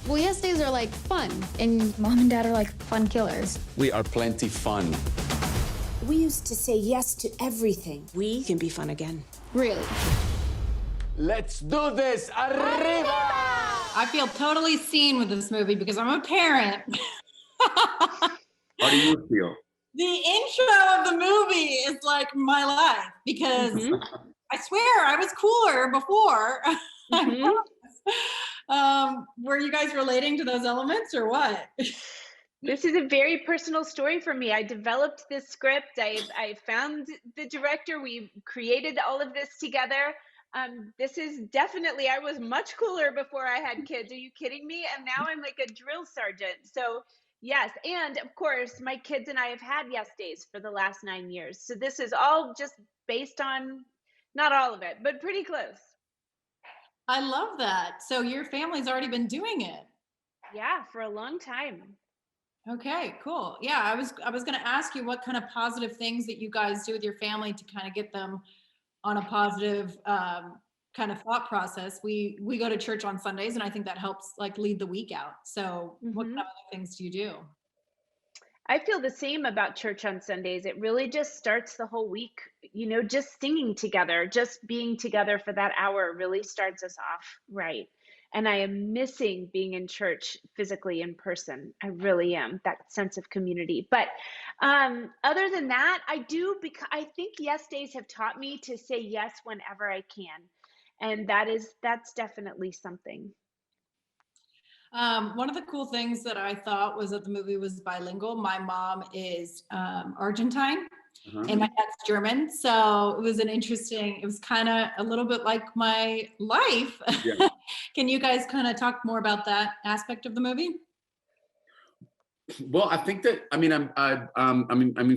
Well, yes days are like fun, and mom and dad are like fun killers. We are plenty fun. We used to say yes to everything. We can be fun again. Really. Let's do this! Arriba! I feel totally seen with this movie because I'm a parent. How do you feel? The intro of the movie is like my life because I swear I was cooler before. Were you guys relating to those elements or what? This is a very personal story for me. I developed this script. I found the director. We created all of this together. This is definitely, I was much cooler before I had kids. Are you kidding me? And now I'm like a drill sergeant. So yes. And of course, my kids and I have had yes days for the last 9 years. So this is all just based on, not all of it, but pretty close. I love that. So your family's already been doing it. Yeah, for a long time. Okay, cool. Yeah, I was going to ask you what kind of positive things that you guys do with your family to kind of get them on a positive kind of thought process. We go to church on Sundays, and I think that helps like lead the week out. So what kind of other things do you do? I feel the same about church on Sundays. It really just starts the whole week, just singing together, just being together for that hour really starts us off right. And I am missing being in church physically in person. I really am, that sense of community. But other than that, I do, because I think yes days have taught me to say yes whenever I can. And that's definitely something. One of the cool things that I thought was that the movie was bilingual. My mom is Argentine and my dad's German. So it was it was kind of a little bit like my life. Yeah. Can you guys kind of talk more about that aspect of the movie? Well, I think that,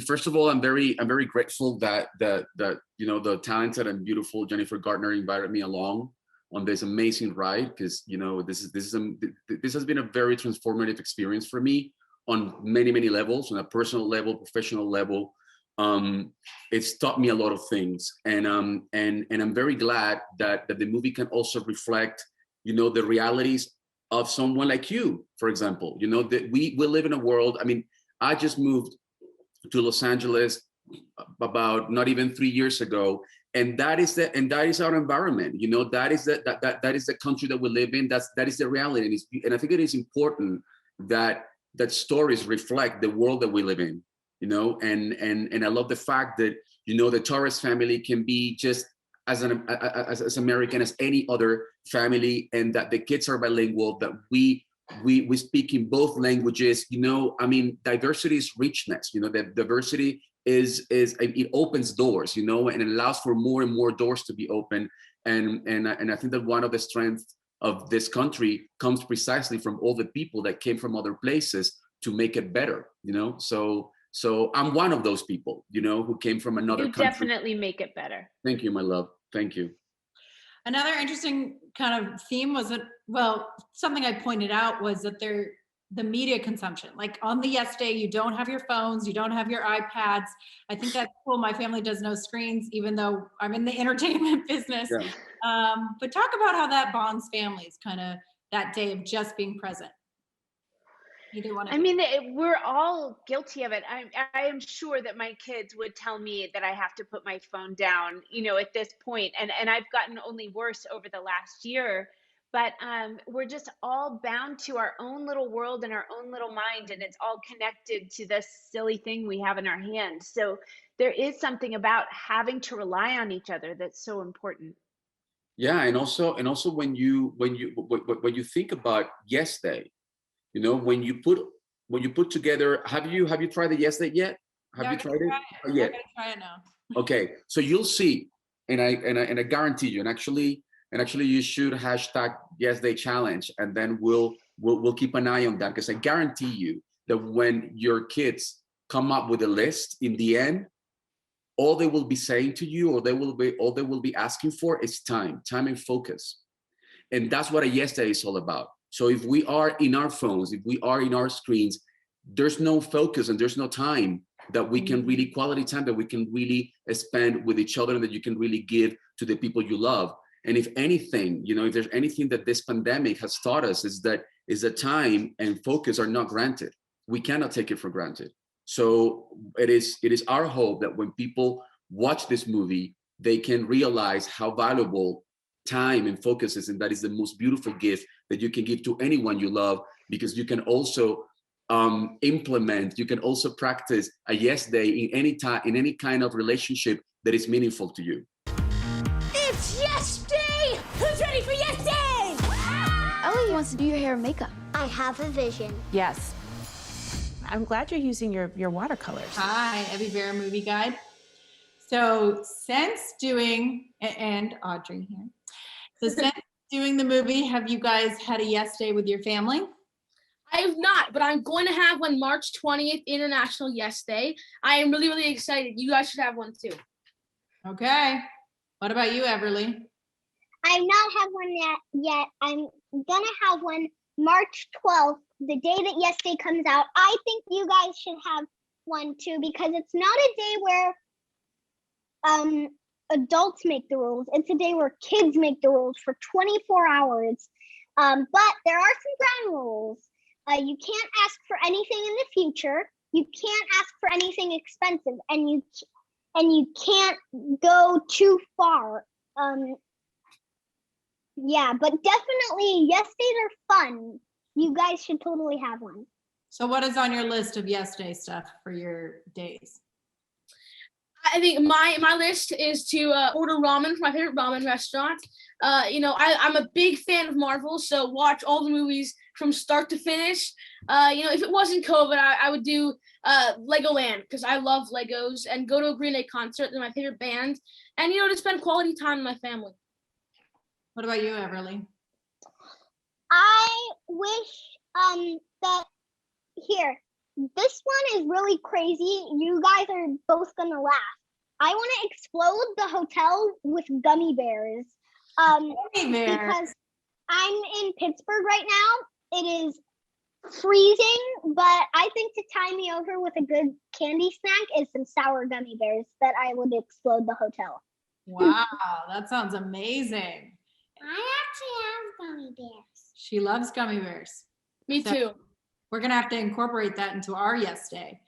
first of all, I'm very grateful that the talented and beautiful Jennifer Garner invited me along on this amazing ride, because this has been a very transformative experience for me on many levels, on a personal level, professional level. It's taught me a lot of things, and I'm very glad that the movie can also reflect the realities of someone like you, for example. That we live in a world. I just moved to Los Angeles about not even 3 years ago. And that is our environment. That is the country that we live in. That is the reality. And I think it is important that stories reflect the world that we live in. And I love the fact that the Torres family can be just as American as any other family, and that the kids are bilingual. That we speak in both languages. Diversity is richness. The diversity it opens doors, and it allows for more and more doors to be open. And I think that one of the strengths of this country comes precisely from all the people that came from other places to make it better, So I'm one of those people, who came from another country. You definitely make it better. Thank you, my love. Thank you. Another interesting kind of theme was something I pointed out was that the media consumption, like on the yes day, you don't have your phones, you don't have your iPads. I think that's cool. My family does no screens, even though I'm in the entertainment business. Yeah. But talk about how that bonds families, kind of that day of just being present. We're all guilty of it. I am sure that my kids would tell me that I have to put my phone down, at this point. And I've gotten only worse over the last year. But we're just all bound to our own little world and our own little mind, and it's all connected to this silly thing we have in our hand. So there is something about having to rely on each other that's so important. Yeah, and also when you think about Yes Day, when you put together, have you tried the Yes Day yet? Have you tried it? Oh, yeah. I'm gonna try it now. Okay, so you'll see, and I guarantee you, and actually you should hashtag Yes Day Challenge, and then we'll keep an eye on that, because I guarantee you that when your kids come up with a list, in the end, all they will be saying to you, or all they will be asking for is time and focus. And that's what a Yes Day is all about. So if we are in our phones, if we are in our screens, there's no focus and there's no time that we can really, quality time that we can really spend with each other, and that you can really give to the people you love. And if anything, if there's anything that this pandemic has taught us, is that is that time and focus are not granted. We cannot take it for granted. So it is our hope that when people watch this movie, they can realize how valuable time and focus is, and that is the most beautiful gift that you can give to anyone you love, because you can also implement, you can also practice a yes day in any time, in any kind of relationship that is meaningful to you. It's yes day! Who's ready for yes day? Ellie wants to do your hair and makeup. I have a vision. Yes. I'm glad you're using your watercolors. Hi, Evie Vera Movie Guide. So since doing, and Audrey here. So since doing the movie, have you guys had a yes day with your family? I have not, but I'm going to have one March 20th, International Yes Day. I am really, really excited. You guys should have one too. Okay. What about you, Everly? I've not had one yet. I'm gonna have one March 12th, the day that Yes Day comes out. I think you guys should have one too, because it's not a day where adults make the rules. It's a day where kids make the rules for 24 hours. But there are some ground rules. You can't ask for anything in the future. You can't ask for anything expensive, and you can't go too far. Yeah, but definitely yes days are fun. You guys should totally have one. So what is on your list of yes day stuff for your days? I think my list is to order ramen from my favorite ramen restaurant. I'm a big fan of Marvel, so watch all the movies from start to finish. If it wasn't COVID, I would do Legoland, because I love Legos, and go to a Green Day concert. They're my favorite band, and to spend quality time with my family. What about you, Everly? I wish that here. This one is really crazy. You guys are both gonna laugh. I want to explode the hotel with gummy bears. Gummy bears. Because I'm in Pittsburgh right now. It is freezing, but I think to tie me over with a good candy snack is some sour gummy bears that I would explode the hotel. Wow, that sounds amazing. I actually have gummy bears. She loves gummy bears. Me too. We're gonna have to incorporate that into our yes day.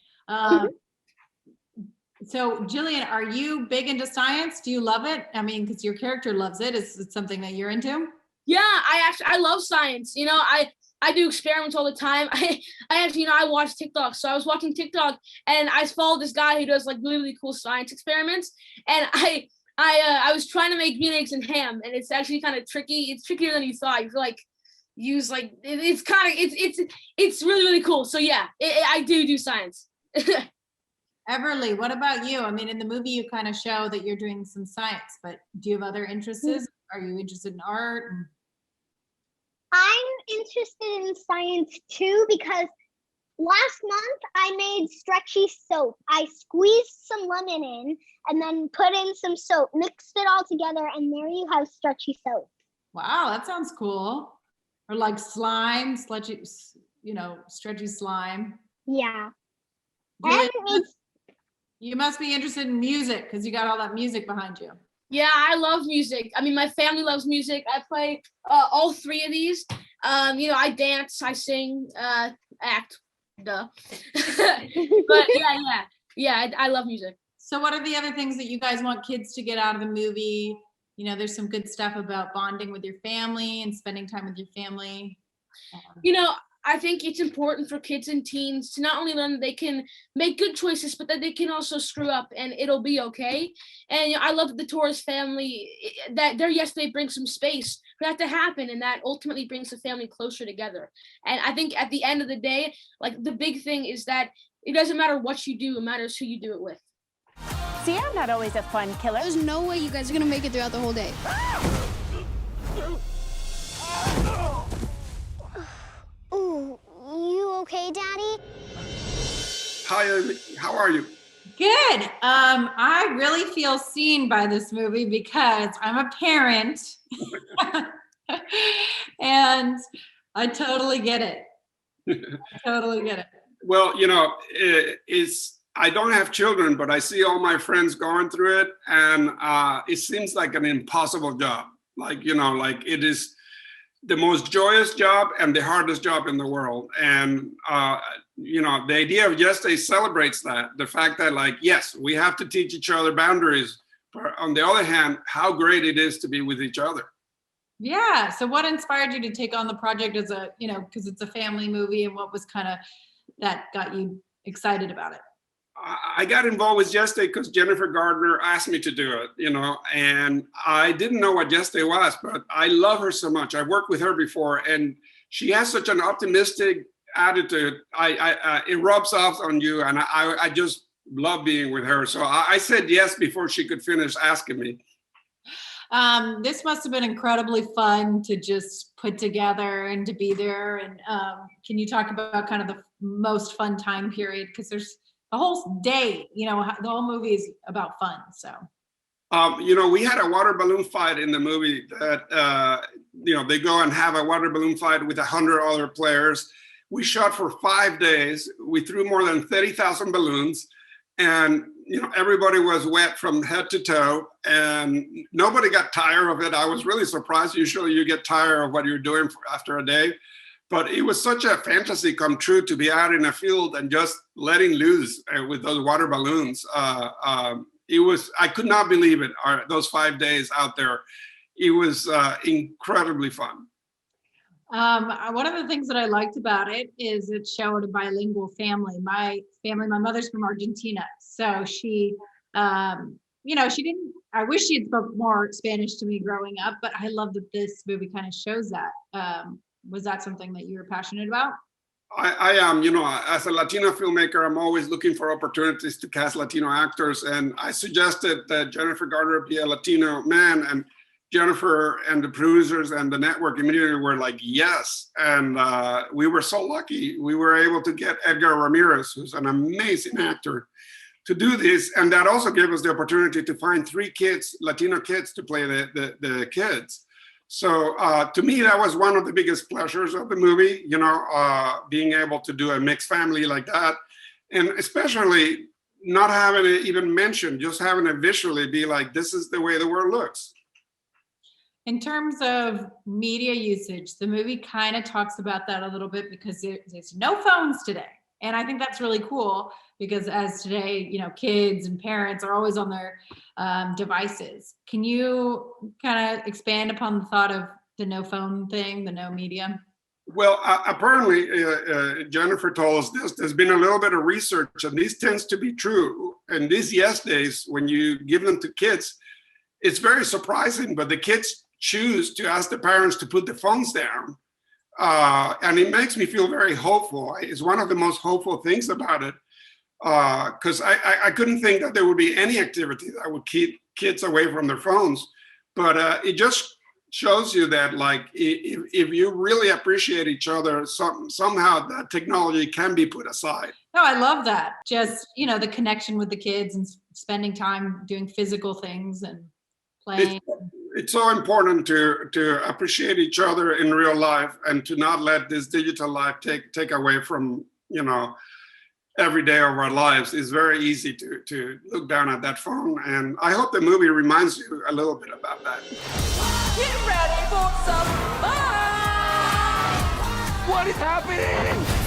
So Jillian, are you big into science? Do you love it? I mean, because your character loves it. Is it something that you're into? Yeah, I love science. I do experiments all the time. I watch TikTok. So I was watching TikTok and I followed this guy who does like really, really cool science experiments. And I was trying to make green eggs and ham, and it's actually kind of tricky. It's trickier than you thought. You feel like it's really, really cool. So yeah, I do science. Everly, what about you? I mean, in the movie you kind of show that you're doing some science, but do you have other interests? Are you interested in art? I'm interested in science too, because last month I made stretchy soap. I squeezed some lemon in and then put in some soap, mixed it all together, and there you have stretchy soap. Wow, that sounds cool. Or like slime, stretchy slime. Yeah. Julia, you must be interested in music because you got all that music behind you. Yeah, I love music. I mean, my family loves music. I play all three of these. I dance, I sing, act. Duh. But yeah, I love music. So what are the other things that you guys want kids to get out of the movie? There's some good stuff about bonding with your family and spending time with your family. I think it's important for kids and teens to not only learn that they can make good choices, but that they can also screw up and it'll be okay. And I love the Torres family, that their yes day brings some space for that to happen, and that ultimately brings the family closer together. And I think at the end of the day, like the big thing is that it doesn't matter what you do, it matters who you do it with. See, I'm not always a fun killer. There's no way you guys are gonna make it throughout the whole day. Ooh, you okay, Daddy? Hi, Amy. How are you? Good. I really feel seen by this movie because I'm a parent and I totally get it. Well, I don't have children, but I see all my friends going through it, and it seems like an impossible job. It is, the most joyous job and the hardest job in the world. And, the idea of Yes Day celebrates that. The fact that, like, yes, we have to teach each other boundaries. But on the other hand, how great it is to be with each other. Yeah. So what inspired you to take on the project as a, because it's a family movie, and what was kind of that got you excited about it? I got involved with Yes Day because Jennifer Garner asked me to do it, and I didn't know what Yes Day was, but I love her so much. I've worked with her before, and she has such an optimistic attitude. It rubs off on you, and I just love being with her. So I said yes before she could finish asking me. This must have been incredibly fun to just put together and to be there. And can you talk about kind of the most fun time period? Because there's the whole day, the whole movie is about fun. So, we had a water balloon fight in the movie that, they go and have a water balloon fight with 100 other players. We shot for 5 days. We threw more than 30,000 balloons, and everybody was wet from head to toe, and nobody got tired of it. I was really surprised. Usually you get tired of what you're doing after a day. But it was such a fantasy come true to be out in a field and just letting loose with those water balloons. I could not believe it, those 5 days out there. It was incredibly fun. One of the things that I liked about it is it showed a bilingual family. My mother's from Argentina. So she, she didn't, I wish she had spoke more Spanish to me growing up, but I love that this movie kind of shows that. Was that something that you were passionate about? I am, as a Latino filmmaker, I'm always looking for opportunities to cast Latino actors. And I suggested that Jennifer Garner be a Latino man, and Jennifer and the producers and the network immediately were like, yes. And we were so lucky. We were able to get Edgar Ramirez, who's an amazing actor, to do this. And that also gave us the opportunity to find 3 kids, Latino kids, to play the kids. So to me, that was one of the biggest pleasures of the movie, being able to do a mixed family like that. And especially not having it even mentioned, just having it visually be like, this is the way the world looks. In terms of media usage, the movie kind of talks about that a little bit, because there's no phones today. And I think that's really cool, because as today, kids and parents are always on their devices. Can you kind of expand upon the thought of the no phone thing, the no media? Well, apparently, Jennifer told us this. There's been a little bit of research, and this tends to be true. And these Yes Days, when you give them to kids, it's very surprising, but the kids choose to ask the parents to put the phones down. And it makes me feel very hopeful. It's one of the most hopeful things about it, because I couldn't think that there would be any activity that would keep kids away from their phones. But it just shows you that, like, if you really appreciate each other, somehow that technology can be put aside. No, I love that. Just, the connection with the kids and spending time doing physical things and playing. It's so important to appreciate each other in real life, and to not let this digital life take away from, every day of our lives. It's very easy to look down at that phone. And I hope the movie reminds you a little bit about that. Get ready for some fun! What is happening?